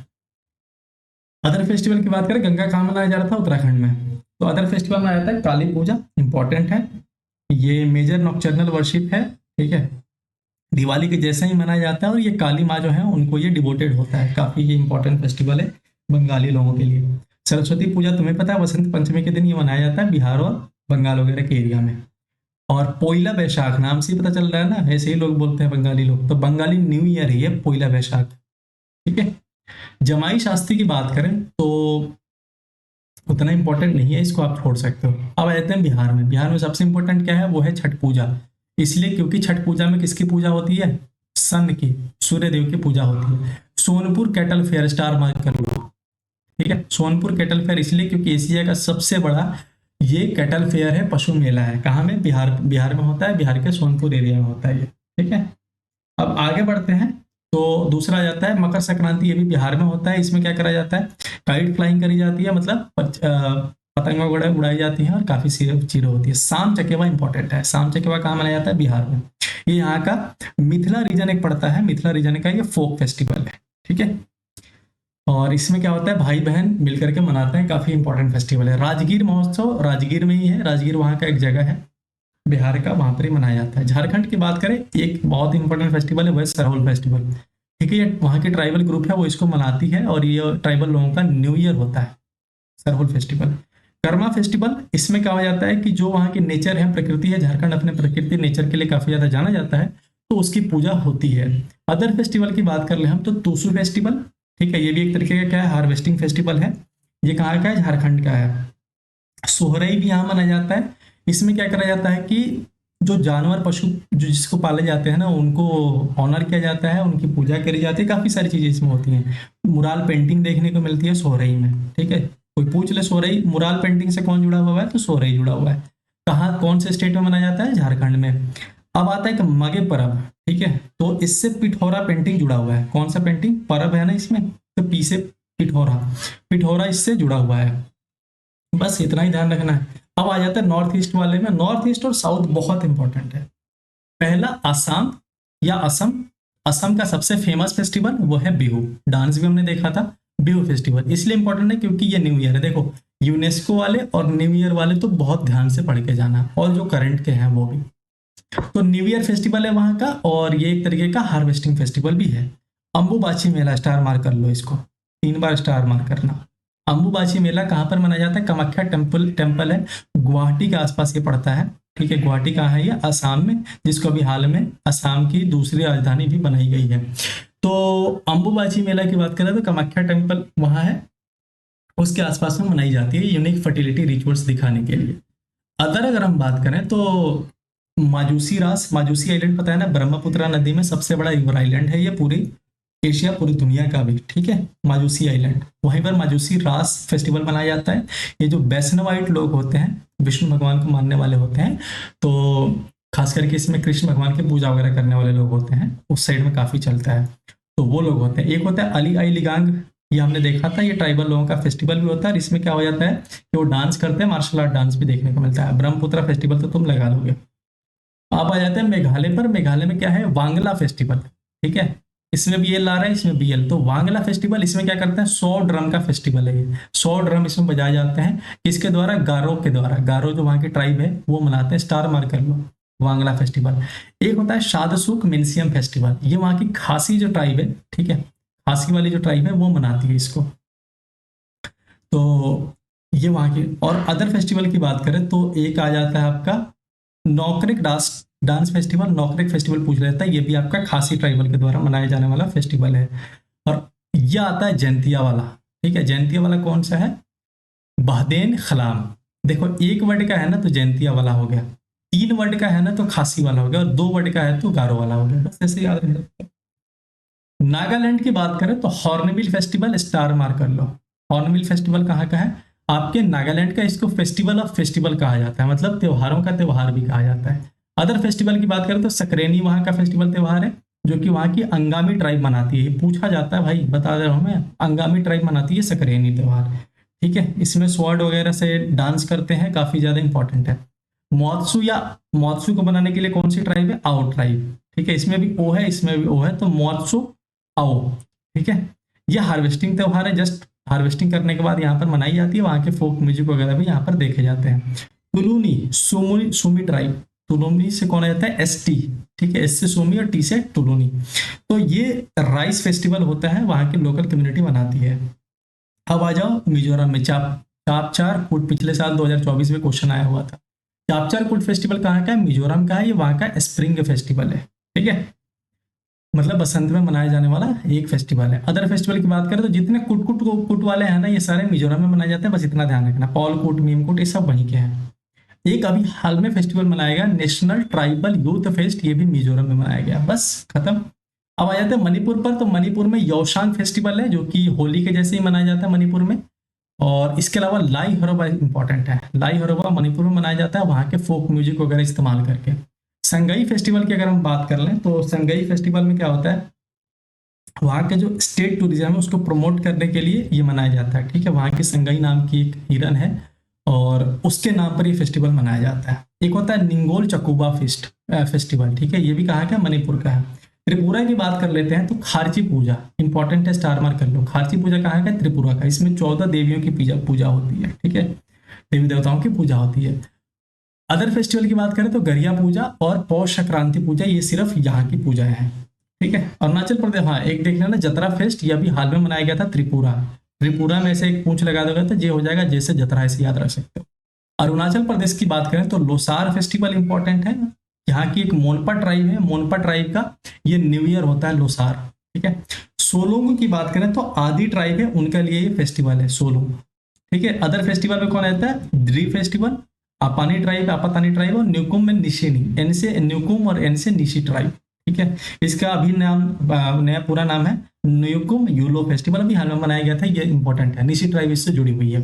अदर फेस्टिवल की बात करें, गंगा कहाँ मनाया जा रहा था, उत्तराखंड में। तो अदर फेस्टिवल में आया था काली पूजा, इंपॉर्टेंट है, ये मेजर नॉक्चर्नल वर्शिप है, ठीक है, दिवाली के जैसे ही मनाया जाता है, और ये काली माँ जो है उनको ये डिवोटेड होता है, काफी ये इंपॉर्टेंट फेस्टिवल है बंगाली लोगों के लिए। सरस्वती पूजा तुम्हें पता है, वसंत पंचमी के दिन ये मनाया जाता है बिहार और बंगाल वगैरह के एरिया में। और पोइला बैशाख, नाम से ही पता चल रहा है ना, ऐसे ही लोग बोलते हैं बंगाली लोग, तो बंगाली न्यू ईयर ही है पोइला बैशाख, ठीक है। जमाई शास्त्री की बात करें तो उतना इंपॉर्टेंट नहीं है, इसको आप छोड़ सकते हो। अब आते हैं बिहार में। बिहार में सबसे इंपॉर्टेंट क्या है, वो है छठ पूजा। इसलिए क्योंकि छठ पूजा में किसकी पूजा होती है, सन की, सूर्य देव की पूजा होती है। Sonpur cattle fair, star mark कर लो, ठीक है। सोनपुर कैटल फेयर इसलिए क्योंकि एशिया का सबसे बड़ा ये कैटल फेयर है, पशु मेला है। कहाँ में, बिहार, बिहार में होता है, बिहार के सोनपुर एरिया में होता है ये, ठीक है। अब आगे बढ़ते हैं, तो दूसरा आ जाता है मकर संक्रांति, ये भी बिहार में होता है। इसमें क्या करा जाता है, काइट फ्लाइंग करी जाती है, मतलब पतंग वगैरह उड़ाई जाती है, और काफी चीजें होती है। शाम चकेवा इंपॉर्टेंट है, शाम चकेवा कहाँ मनाया जाता है, बिहार में। ये यहाँ का मिथिला रीजन एक पड़ता है, मिथिला रीजन का ये फोक फेस्टिवल है, ठीक है। और इसमें क्या होता है, भाई बहन मिलकर के मनाते हैं, काफी इंपॉर्टेंट फेस्टिवल है। राजगीर महोत्सव राजगीर में ही है, राजगीर वहाँ का एक जगह है बिहार का, वहां पर ही मनाया जाता है। झारखंड की बात करें, एक बहुत इंपॉर्टेंट फेस्टिवल है, वह सरहुल फेस्टिवल, ठीक है। ये वहाँ की ट्राइबल ग्रुप है वो इसको मनाती है, और ये ट्राइबल लोगों का न्यू ईयर होता है सरहुल फेस्टिवल। कर्मा फेस्टिवल, इसमें क्या हो जाता है कि जो वहाँ की नेचर है, प्रकृति है, झारखंड अपने प्रकृति नेचर के लिए काफी ज्यादा जाना जाता है, तो उसकी पूजा होती है। अदर फेस्टिवल की बात कर ले हम तो टूसू फेस्टिवल, ठीक है, ये भी एक तरीके का क्या है, हार्वेस्टिंग फेस्टिवल है। ये कहाँ का है, झारखंड का है। सोहराई भी यहाँ मनाया जाता है। इसमें क्या करा जाता है कि जो जानवर पशु जो जिसको पाले जाते हैं ना, उनको ऑनर किया जाता है, उनकी पूजा करी जाती है, काफी सारी चीजें इसमें होती हैं। मुराल पेंटिंग देखने को मिलती है सोहराई में, ठीक है। कोई पूछ ले सोहराई मुराल पेंटिंग से कौन जुड़ा हुआ है, तो सोहराई जुड़ा हुआ है। कहाँ, कौन से स्टेट में मनाया जाता है, झारखंड में। अब आता है कि मगे परब, ठीक है, तो इससे पिठौरा पेंटिंग जुड़ा हुआ है। कौन सा पेंटिंग, परब है ना इसमें, तो पी से पिठौरा, पिठौरा इससे जुड़ा हुआ है। बस इतना ही ध्यान रखना है। अब आ जाता है नॉर्थ ईस्ट वाले में। नॉर्थ ईस्ट और साउथ बहुत इंपॉर्टेंट है। पहला असम या असम, असम का सबसे फेमस फेस्टिवल वो है बिहू, डांस भी हमने देखा था। बिहू फेस्टिवल इसलिए इंपॉर्टेंट है क्योंकि ये न्यू ईयर है। देखो, यूनेस्को वाले और न्यू ईयर वाले तो बहुत ध्यान से पढ़ के जाना, और जो करंट के हैं वो भी। तो न्यू ईयर फेस्टिवल है वहां का, और ये एक तरीके का हार्वेस्टिंग फेस्टिवल भी है। अंबुबाची मेला, स्टार मार्क कर लो इसको, 3 बार स्टार मार्क करना। अंबुबाची मेला कहाँ पर मनाया जाता है, कामाख्या टेम्पल है, गुवाहाटी के आसपास ये पड़ता है, ठीक है। गुवाहाटी कहाँ है, ये असम में, जिसको अभी हाल में असम की दूसरी राजधानी भी बनाई गई है। तो अंबुबाची मेला की बात करें तो कामाख्या टेम्पल वहाँ है, उसके आसपास में मनाई जाती है, यूनिक फर्टिलिटी रिचुअल्स दिखाने के लिए। अगर हम बात करें तो माजूसी रास, माजूसी आइलैंड पता है ना, ब्रह्मपुत्रा नदी में सबसे बड़ा रिवर आइलैंड है ये, पूरी एशिया, पूरी दुनिया का भी, ठीक है। माजूसी आइलैंड, वहीं पर माजूसी रास फेस्टिवल मनाया जाता है। ये जो वैष्णवाइट लोग होते हैं, विष्णु भगवान को मानने वाले होते हैं, तो खास करके इसमें कृष्ण भगवान की पूजा वगैरह करने वाले लोग होते हैं, उस साइड में काफी चलता है, तो वो लोग होते हैं। एक होता है अली आई लिगांग, ये हमने देखा था, ये ट्राइबल लोगों का फेस्टिवल भी होता है, और इसमें क्या हो जाता है कि वो डांस करते हैं, मार्शल आर्ट डांस भी देखने को मिलता है। ब्रह्मपुत्र फेस्टिवल तो तुम लगा लोगे। आप आ जाते हैं मेघालय पर। मेघालय में क्या है, वांगला फेस्टिवल, ठीक है। इसमें भी एल आ रहा है, इसमें भी एल, तो वांगला फेस्टिवल, इसमें क्या करते हैं, 100 ड्रम का फेस्टिवल है ये। 100 ड्रम इसमें बजाए जाते हैं, किसके द्वारा, गारो के द्वारा। गारो जो वहाँ की ट्राइब है वो मनाते हैं, स्टार मार्क कर लो, वांगला फेस्टिवल। एक होता है शादसुक मिनसियम फेस्टिवल, ये वहाँ की खासी जो ट्राइब है, ठीक है, खासी वाली जो ट्राइब है वो मनाती है इसको। तो ये वहाँ की। और अदर फेस्टिवल की बात करें तो एक आ जाता है आपका नौकरेक डांस, डांस फेस्टिवल। नौकरेक फेस्टिवल पूछ लेता है, ये भी आपका खासी ट्राइबल के द्वारा मनाया जाने वाला फेस्टिवल है। और यह आता है जयंतिया वाला, ठीक है। जयंतिया वाला कौन सा है, बहदेन खलाम। देखो, एक वर्ड का है ना तो जयंतिया वाला हो गया, 3 वर्ड का है ना तो खासी वाला हो गया, और 2 वर्ड का है तो गारो वाला हो गया, बस ऐसे याद रखना। नागालैंड की बात करें तो हॉर्नबिल फेस्टिवल, स्टार मार्क कर लो। हॉर्नबिल फेस्टिवल कहाँ का है, आपके नागालैंड का। इसको फेस्टिवल ऑफ फेस्टिवल कहा जाता है, मतलब त्योहारों का त्योहार भी कहा जाता है। अदर फेस्टिवल की बात करें तो सकरेनी वहाँ का फेस्टिवल त्योहार है, जो कि वहाँ की अंगामी ट्राइब मनाती है। ये पूछा जाता है भाई, बता दे रहा हूँ मैं, अंगामी ट्राइब मनाती है सकरेनी त्योहार, ठीक है। इसमें स्वॉर्ड वगैरह से डांस करते हैं, काफी ज्यादा इंपॉर्टेंट है। मौत्सु या मौत्सु को बनाने के लिए कौन सी ट्राइब है, आओ ट्राइब, ठीक है, इसमें भी ओ है, इसमें भी ओ है, तो मोत्सो आओ। ठीक है, ये हार्वेस्टिंग त्योहार है, जस्ट हार्वेस्टिंग करने के बाद यहाँ पर मनाई जाती है। वहाँ के फोक म्यूजिक वगैरह भी यहाँ पर देखे जाते हैं। तुलुनी सुमी सुमी ट्राइब, तुलुनी से कौन आ जाता है, एस टी। ठीक है, एस से सुमी और टी से तुलुनी। तो ये राइस फेस्टिवल होता है, वहाँ की लोकल कम्युनिटी मनाती है। अब आ जाओ मिजोरम में, चापचार कूट, पिछले साल 2024 में क्वेश्चन आया हुआ था। चापचार कूट फेस्टिवल कहाँ का है, मिजोरम का है। ये वहाँ का स्प्रिंग फेस्टिवल है। ठीक है, मतलब बसंत में मनाया जाने वाला एक फेस्टिवल है। अदर फेस्टिवल की बात करें तो जितने कुट कुट कुट वाले हैं ना, ये सारे मिजोरम में मनाए जाते हैं, बस इतना ध्यान रखना। पॉल कुट, मीम कुट, ये सब वहीं के हैं। एक अभी हाल में फेस्टिवल मनाया गया, नेशनल ट्राइबल यूथ फेस्ट, ये भी मिजोरम में मनाया गया। बस खत्म। अब आ जाते हैं मणिपुर पर। तो मणिपुर में योशांग फेस्टिवल है, जो कि होली के जैसे ही मनाया जाता है मणिपुर में। और इसके अलावा लाई हरोबा इंपॉर्टेंट है। लाई हरोबा मणिपुर में मनाया जाता है, वहाँ के फोक म्यूजिक वगैरह इस्तेमाल करके। संगई फेस्टिवल की अगर हम बात कर लें तो संगई फेस्टिवल में क्या होता है, वहाँ के जो स्टेट टूरिज्म है उसको प्रमोट करने के लिए ये मनाया जाता है। ठीक है, वहाँ की संगई नाम की एक हिरन है और उसके नाम पर ये फेस्टिवल मनाया जाता है। एक होता है निंगोल चकुबा फेस्टिवल। ठीक है, ये भी कहाँ का है, मणिपुर का है। त्रिपुरा की बात कर लेते हैं तो खारची पूजा इंपॉर्टेंट है, स्टार मार्क कर लो। खारची पूजा कहाँ का है, त्रिपुरा का। इसमें 14 देवियों की पूजा पूजा होती है। ठीक है, देवी देवताओं की पूजा होती है। अदर फेस्टिवल की बात करें तो गरिया पूजा और पौष संक्रांति पूजा, ये सिर्फ यहाँ की पूजा है। ठीक है, अरुणाचल प्रदेश, हाँ एक देख लेना जतरा फेस्ट, ये अभी हाल में मनाया गया था त्रिपुरा। त्रिपुरा में से एक पूंछ लगा दोगे तो ये हो जाएगा जैसे जतरा, ऐसे याद रख सकते हो। अरुणाचल प्रदेश की बात करें तो लोसार फेस्टिवल इंपॉर्टेंट है। यहाँ की एक मोनपा ट्राइब है, मोनपा ट्राइब का ये न्यू ईयर होता है लोसार। ठीक है, सोलोंग की बात करें तो आदि ट्राइब है, उनके लिए ये फेस्टिवल है सोलोंग। ठीक है, अदर फेस्टिवल में कौन आता है, द्री फेस्टिवल, आपानी ट्राइब, आपातानी ट्राइब और न्यूकुम में निशिनी, एन से न्यूकुम और एन से निशी ट्राइब। ठीक है, इसका अभी नाम नया पूरा नाम है न्यूकुम यूलो फेस्टिवल, अभी हाल में मनाया गया था, ये इंपॉर्टेंट है। निशी ट्राइब इससे जुड़ी हुई है।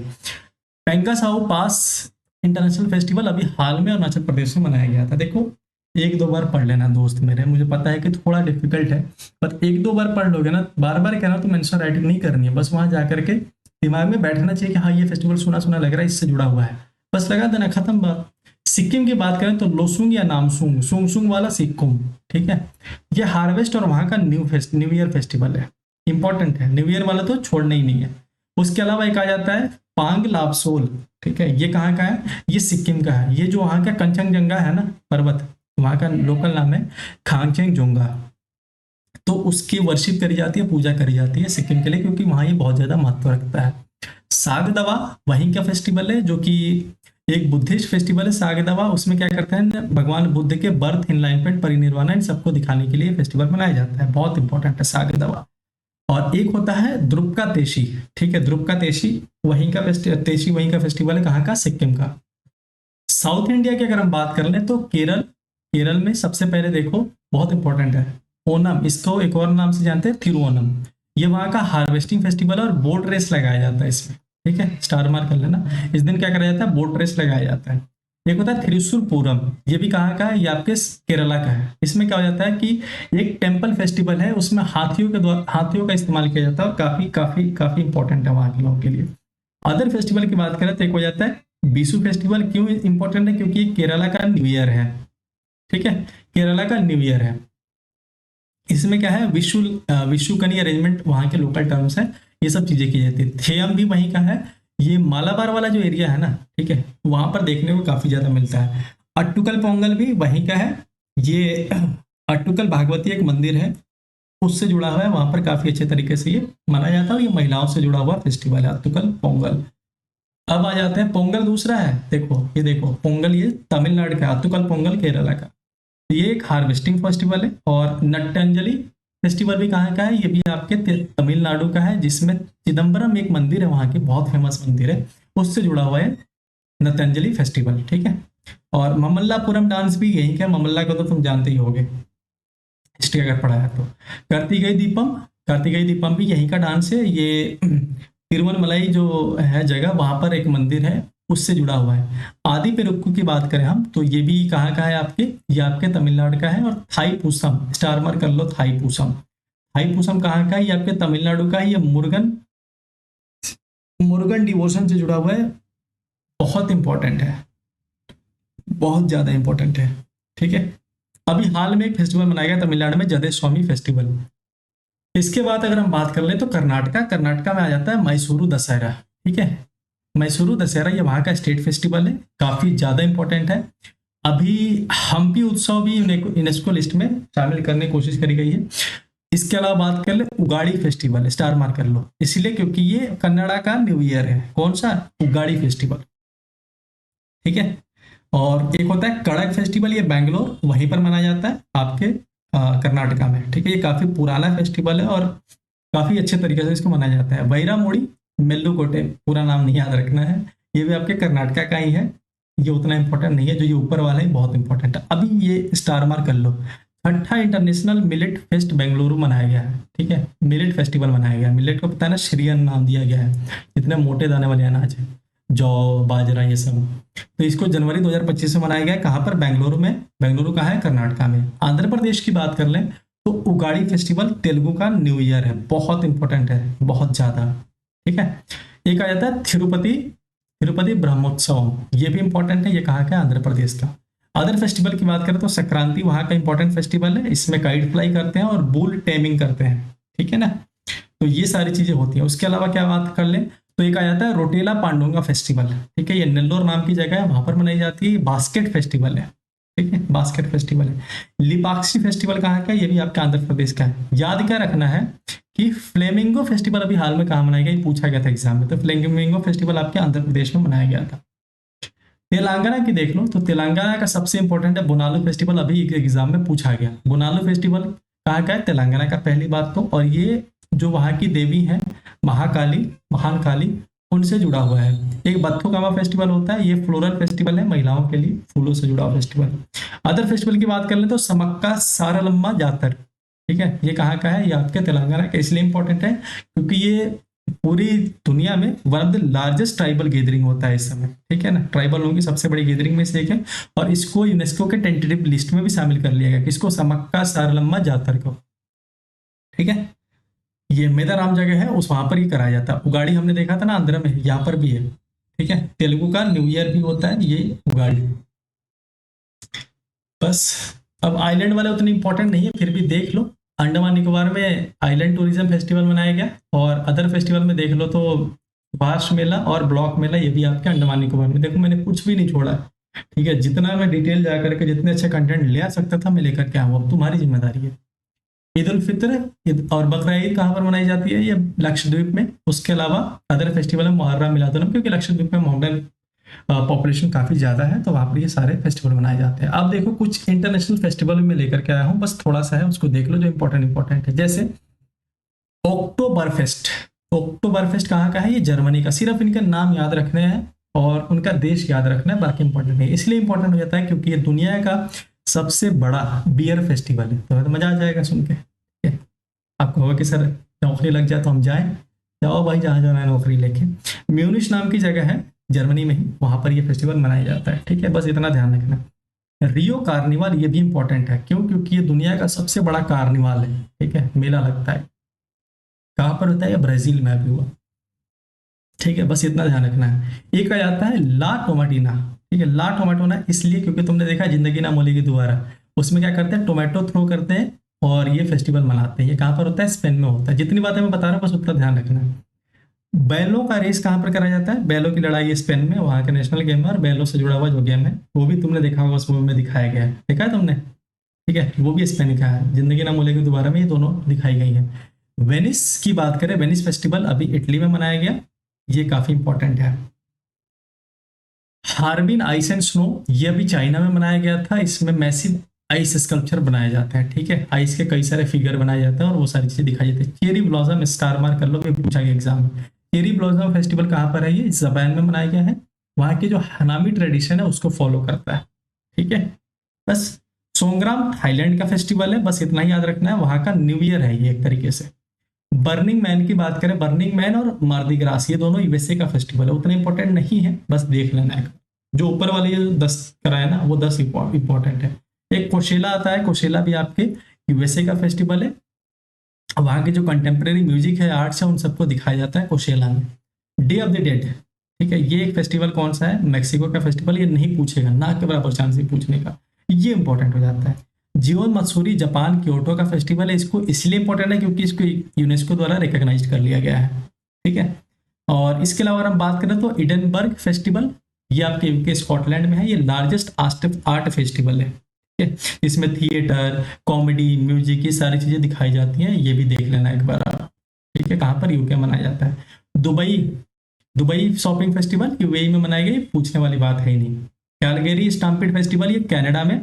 पेंगासाउ पास इंटरनेशनल फेस्टिवल अभी हाल में अरुणाचल प्रदेश में मनाया गया था। देखो एक दो बार पढ़ लेना दोस्त मेरे, मुझे पता है कि थोड़ा डिफिकल्ट है, पर एक दो बार पढ़ लोगे ना, बार बार कहना तो मेंशन राइटिंग नहीं करनी है, बस वहां जाकर के दिमाग में बैठना चाहिए कि हाँ ये फेस्टिवल सुना सुना लग रहा है, इससे जुड़ा हुआ है, बस लगा देना, खत्म बात। सिक्किम की बात करें तो लोसुंग या नामसुंग, सुंग वाला सिक्किम। ठीक है, ये हार्वेस्ट और वहां का न्यू ईयर फेस्टिवल है, इंपॉर्टेंट है। न्यू ईयर वाला तो छोड़ना ही नहीं है। उसके अलावा एक आ जाता है पांग लापसोल। ठीक है, ये कहाँ का है, ये सिक्किम का है। ये जो वहाँ का कंचनजंगा है ना पर्वत, वहाँ का लोकल नाम है खांगचेंगजोंगा। तो उसकी वर्शिप करी जाती है, पूजा करी जाती है सिक्किम के लिए, क्योंकि वहाँ ये बहुत ज्यादा महत्व रखता है। साग दवा वहीं का फेस्टिवल है, जो कि एक बुद्धिस्ट फेस्टिवल है। साग दवा उसमें क्या करते हैं, भगवान बुद्ध के बर्थ, इनलाइनमेंट, परिनिर्वाण, इन सबको दिखाने के लिए फेस्टिवल मनाया जाता है, बहुत इंपॉर्टेंट है साग दवा। और एक होता है ध्रुव का तेशी। ठीक है, ध्रुव का तेशी वहीं का तेशी वहीं का फेस्टिवल है, कहाँ का, सिक्किम का। साउथ इंडिया की अगर हम बात कर लें तो केरल, केरल में सबसे पहले देखो बहुत इंपॉर्टेंट है ओनम, इसको एक और नाम से जानते हैं थिरुओनम। ये वहाँ का हार्वेस्टिंग फेस्टिवल है और बोट रेस लगाया जाता है इसमें। ठीक है, स्टार मार्क कर लेना। इस दिन क्या करा जाता है, बोट रेस लगाया जाता है। एक होता है थ्रिशूर पूरम, ये भी कहाँ का है, ये आपके केरला का है। इसमें क्या हो जाता है कि एक टेम्पल फेस्टिवल है, उसमें हाथियों के द्वारा हाथियों का इस्तेमाल किया जाता है, और काफी काफी काफी इंपॉर्टेंट है वहाँ के लोगों के लिए। अदर फेस्टिवल की बात करें तो एक हो जाता है बीसू फेस्टिवल। क्यों इंपॉर्टेंट है, क्योंकि ये केरला का न्यू ईयर है। ठीक है, केरला का न्यू ईयर है। इसमें क्या है, विशु कनी अरेंजमेंट वहाँ के लोकल टर्म्स है, ये सब चीजें की जाती है। थेयम भी वहीं का है। ये मालाबार वाला जो एरिया है ना, ठीक है, वहां पर देखने को काफी ज्यादा मिलता है। अट्टुकल पोंगल भी वहीं का है। ये अट्टुकल भागवती एक मंदिर है, उससे जुड़ा हुआ है, वहां पर काफी अच्छे तरीके से ये मनाया जाता है। ये महिलाओं से जुड़ा हुआ फेस्टिवल है अट्टुकल पोंगल। अब आ जाते हैं पोंगल दूसरा है, देखो ये देखो पोंगल, ये तमिलनाडु का, अत्तुकल पोंगल केरला का। ये एक हार्वेस्टिंग फेस्टिवल है। और नट्टंजलि फेस्टिवल भी कहाँ का है, ये भी आपके तमिलनाडु का है, जिसमें चिदम्बरम एक मंदिर है, वहाँ की बहुत फेमस मंदिर है, उससे जुड़ा हुआ है नतंजलि फेस्टिवल। ठीक है, और ममल्लापुरम डांस भी यहीं का, ममल्ला को तो तुम जानते ही होगे, हिस्ट्री अगर पढ़ा है तो। कार्तिकेय दीपम, कार्तिकेय दीपम भी यहीं का डांस है। ये तिरुवनमलाई जो है जगह, वहां पर एक मंदिर है, उससे जुड़ा हुआ है। आदि पेरुक्कू की बात करें हम तो ये भी कहाँ का है आपके, ये आपके तमिलनाडु का है। और थाई पूसम, स्टार मार्क कर लो, थाई पूसम। थाई पूसम कहाँ का है, ये आपके तमिलनाडु का है। ये मुर्गन मुर्गन डिवोशन से जुड़ा हुआ है, बहुत इंपॉर्टेंट है, बहुत ज्यादा इंपॉर्टेंट है। ठीक है, अभी हाल में एक फेस्टिवल मनाया गया तमिलनाडु में, जदे स्वामी फेस्टिवल। इसके बाद अगर हम बात कर ले तो कर्नाटका, कर्नाटका में आ जाता है मैसूरू दशहरा। ठीक है, मैसूरू दशहरा ये वहाँ का स्टेट फेस्टिवल है, काफी ज्यादा इंपॉर्टेंट है। अभी हम्पी उत्सव भी यूनेस्को लिस्ट में शामिल करने की कोशिश करी गई है। इसके अलावा बात कर ले उगाड़ी फेस्टिवल, स्टार मार्क कर लो, इसलिए क्योंकि ये कन्नड़ा का न्यू ईयर है। कौन सा? उगाड़ी फेस्टिवल। ठीक है, और एक होता है कड़क फेस्टिवल, ये बैंगलोर वहीं पर मनाया जाता है आपके कर्नाटका में। ठीक है, ये काफी पुराना फेस्टिवल है और काफी अच्छे तरीके से इसको मनाया जाता है। वैरामोड़ी मेल्लुकोटे, पूरा नाम नहीं याद रखना है, ये भी आपके कर्नाटका का ही है। ये उतना इंपॉर्टेंट नहीं है, जो ये ऊपर वाला है बहुत इंपॉर्टेंट है। अभी ये स्टार मार्क कर लो, छठा इंटरनेशनल मिलेट फेस्ट बेंगलुरु मनाया गया है। ठीक है, मिलेट फेस्टिवल मनाया गया है। मिलेट को पता है ना, श्रीअन्न नाम दिया गया है, जितने मोटे दाने वाले अनाज है, जौ बाजरा ये सब। तो इसको जनवरी 2025 में मनाया गया है। कहाँ पर? बेंगलुरु में। बेंगलुरु कहाँ है? कर्नाटका में। आंध्र प्रदेश की बात कर लें तो उगाड़ी फेस्टिवल तेलुगु का न्यू ईयर है, बहुत इंपॉर्टेंट है, बहुत ज्यादा। ठीक है, एक आ जाता है तिरुपति, तिरुपति ब्रह्मोत्सव, ये भी इंपॉर्टेंट है। ये कहाँ का? आंध्र प्रदेश का। अदर फेस्टिवल की बात करें तो संक्रांति वहाँ का इंपॉर्टेंट फेस्टिवल है, इसमें काइट फ्लाई करते हैं और बुल टेमिंग करते हैं। ठीक है ना, तो ये सारी चीजें होती हैं। उसके अलावा क्या बात कर लें तो एक आ जाता है रोटेला पांडुंगा फेस्टिवल। ठीक है, ये नेल्लोर नाम की जगह है, वहां पर मनाई जाती है। बास्केट फेस्टिवल है। ठीक है, बास्केट फेस्टिवल है। लिपाक्षी फेस्टिवल कहाँ का है? ये भी आपका आंध्र प्रदेश का है। याद क्या रखना है कि फ्लेमिंगो फेस्टिवल अभी हाल में कहाँ मनाया गया, ये पूछा गया था एग्जाम में। तो फ्लेमिंगो फेस्टिवल आपके आंध्र प्रदेश में मनाया गया था। तेलंगाना की देख लो तो तेलंगाना का सबसे इंपॉर्टेंट है बोनालू फेस्टिवल, अभी एक एग्जाम में पूछा गया। बोनालू फेस्टिवल कहाँ का है? तेलंगाना का, पहली बात तो। और ये जो वहाँ की देवी है महाकाली, महान काली, उनसे जुड़ा हुआ है। एक बथुकामा फेस्टिवल होता है, ये फ्लोरल फेस्टिवल है, महिलाओं के लिए फूलों से जुड़ा हुआ फेस्टिवल। अदर फेस्टिवल की बात कर ले तो समक्का सारलम्मा जातर। ठीक है, ये कहाँ का है? ये आपके तेलंगाना का। इसलिए इंपॉर्टेंट है क्योंकि ये पूरी दुनिया में one of the largest tribal gathering होता है इस समय। ठीक है ना, ट्राइबल लोगों की सबसे बड़ी गैदरिंग में से एक है, और इसको यूनेस्को के टेंटेटिव लिस्ट में भी शामिल कर लिया गया, किसको? समक्का सारलम्मा जातर को। ठीक है, ये मेदाराम जगह है, उस वहां पर ही कराया जाता है। उगाड़ी हमने देखा था ना आंध्र में, यहाँ पर भी है। ठीक है, तेलुगु का न्यू ईयर भी होता है ये उगाड़ी। बस, अब आइलैंड वाले उतने इंपॉर्टेंट नहीं है, फिर भी देख लो। अंडमान निकोबार में आइलैंड टूरिज्म फेस्टिवल मनाया गया, और अदर फेस्टिवल में देख लो तो वार्ष मेला और ब्लॉक मेला, ये भी आपके अंडमान निकोबार में। देखो मैंने कुछ भी नहीं छोड़ा। ठीक है, जितना मैं डिटेल जा करके जितने अच्छे कंटेंट ले आ सकता था मैं लेकर के आऊँ, अब तुम्हारी जिम्मेदारी है। ईद उल फित्र ईद और बकरा ईद कहाँ पर मनाई जाती है? ये लक्षद्वीप में। उसके अलावा अदर फेस्टिवल में मुहर्रम मिलादुन्नबी, क्योंकि लक्षद्वीप में माउंटेन पॉपुलेशन काफी ज्यादा है, तो वहां पर ये सारे फेस्टिवल मनाए जाते हैं। अब देखो कुछ इंटरनेशनल फेस्टिवल में लेकर के आया हूँ, बस थोड़ा सा है, उसको देख लो जो इंपॉर्टेंट है। जैसे अक्टूबर फेस्ट। अक्टूबर फेस्ट कहाँ का है? ये जर्मनी का। सिर्फ इनका नाम याद रखने हैं और उनका देश याद रखना है, बाकी इंपॉर्टेंट नहीं। इसलिए इंपॉर्टेंट हो जाता है क्योंकि ये दुनिया का सबसे बड़ा बियर फेस्टिवल है। तो मजा आ जाएगा सुन के। ठीक है? आपको होगा कि सर नौकरी लग जाए तो हम जाएं, जाओ भाई जहाँ जाना है नौकरी लेके। म्यूनिश नाम की जगह है जर्मनी में ही, वहां पर ये फेस्टिवल मनाया जाता है। ठीक है, बस इतना ध्यान रखना। रियो कार्निवाल ये भी इंपॉर्टेंट है, क्यों? क्योंकि ये दुनिया का सबसे बड़ा कार्निवाल है। ठीक है, मेला लगता है। कहाँ पर होता है? ये ब्राजील में अभी हुआ। ठीक है, बस इतना ध्यान रखना है। एक आ जाता है ला टोमाटीना। ठीक है, ला टोमेटोना इसलिए क्योंकि तुमने देखा जिंदगी ना मोलेगी दोबारा, उसमें क्या करते हैं? टोमेटो थ्रो करते हैं और ये फेस्टिवल मनाते हैं। ये कहाँ पर होता है? स्पेन में होता है। जितनी बातें मैं बता रहा हूँ बस उतना ध्यान रखना है। बैलों का रेस कहाँ पर कराया जाता है? बैलों की लड़ाई स्पेन में, वहाँ का नेशनल गेम है, और बैलों से जुड़ा हुआ जो गेम है वो भी तुमने देखा होगा, उस मूवी में दिखाया गया है। देखा है तुमने? ठीक है, वो भी स्पेन का है। जिंदगी ना भूलेगी दोबारा में ये दोनों दिखाई गई हैं। वेनिस की बात करें, वेनिस फेस्टिवल अभी इटली में मनाया गया, ये काफी इंपॉर्टेंट है। हार्बिन आइस एंड स्नो, ये अभी चाइना में मनाया गया था। इसमें मैसिव आइस स्कल्पचर बनाए जाते हैं। ठीक है, आइस के कई सारे फिगर बनाए जाते हैं और वो सारी चीजें दिखाई जाती है। चेरी ब्लॉसम, स्टार मार्क कर लो, ये पूछा गया एग्जाम में। चेरी ब्लॉसम फेस्टिवल कहाँ पर है? ये जापान में मनाया गया है। वहाँ की जो हनामी ट्रेडिशन है उसको फॉलो करता है। ठीक है, बस। सोंग्राम थाईलैंड का फेस्टिवल है, बस इतना ही याद रखना है। वहाँ का न्यू ईयर है ये एक तरीके से। बर्निंग मैन की बात करें, बर्निंग मैन और मार्दी ग्रास ये दोनों यूएसए का फेस्टिवल है, उतना इंपॉर्टेंट नहीं है, बस देख लेना है। जो ऊपर वाले ये 10 कराए ना, वो 10 इंपॉर्टेंट है। एक कोशेला आता है, कोशेला भी आपके यूएसए का फेस्टिवल है। वहाँ की जो कंटेम्प्रेरी म्यूजिक है, आर्ट्स है, उन सबको दिखाया जाता है कोशेला में। डे ऑफ द डेड, ठीक है, ये एक फेस्टिवल कौन सा है? मैक्सिको का फेस्टिवल। ये नहीं पूछेगा, ना के बराबर चांस है पूछने का, ये इंपॉर्टेंट हो जाता है। जियो मत्सुरी जापान क्योटो का फेस्टिवल है। इसको इसलिए इंपॉर्टेंट है क्योंकि इसको यूनेस्को द्वारा रिकॉग्नाइज कर लिया गया है, ठीक है। और इसके अलावा अगर हम बात करें तो इडनबर्ग फेस्टिवल, ये आपके यूके स्कॉटलैंड में है। ये लार्जेस्ट आर्ट फेस्टिवल है, ठीक है। इसमें थिएटर, कॉमेडी, म्यूजिक, ये सारी चीजें दिखाई जाती हैं। ये भी देख लेना एक बार आप, ठीक है। कहाँ पर? यूके मनाया जाता है। Dubai, Dubai shopping festival UAE में मनाई गई, पूछने वाली बात है ही नहीं। कैलगरी स्टैम्पिड फेस्टिवल, ये कनाडा में,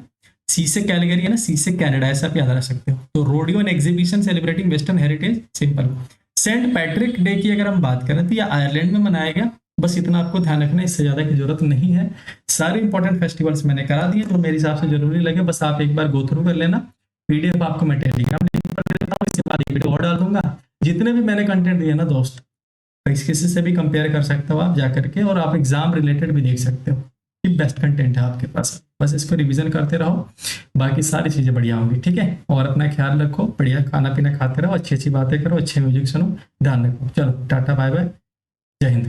सी से कैलगरी है ना, सी से कनाडा, ऐसा आप याद रख सकते हो। तो rodeo and exhibition celebrating western heritage, simple. Saint Patrick day की अगर हम बात करें तो ये आयरलैंड में मनाया गया। बस इतना आपको ध्यान रखना, इससे ज्यादा की जरूरत नहीं है। सारे इंपॉर्टेंट फेस्टिवल्स मैंने करा दिए जो मेरे हिसाब से जरूरी लगे, बस आप एक बार गो थ्रू कर लेना। पीडीएफ आपको मैं टेलीग्राम लिंक पर देता हूँ, इसके बाद एक वीडियो और डाल दूंगा। जितने भी मैंने कंटेंट दिए ना दोस्त, इस किसी से भी कंपेयर कर सकते हो आप जा करके, और आप एग्जाम रिलेटेड भी देख सकते हो कि बेस्ट कंटेंट है आपके पास। बस इसको रिवीजन करते रहो, बाकी सारी चीजें बढ़िया होंगी, ठीक है। और अपना ख्याल रखो, बढ़िया खाना पीना खाते रहो, अच्छी अच्छी बातें करो, अच्छे म्यूजिक सुनो, ध्यान रखो। चलो टाटा बाय बाय, जय हिंद।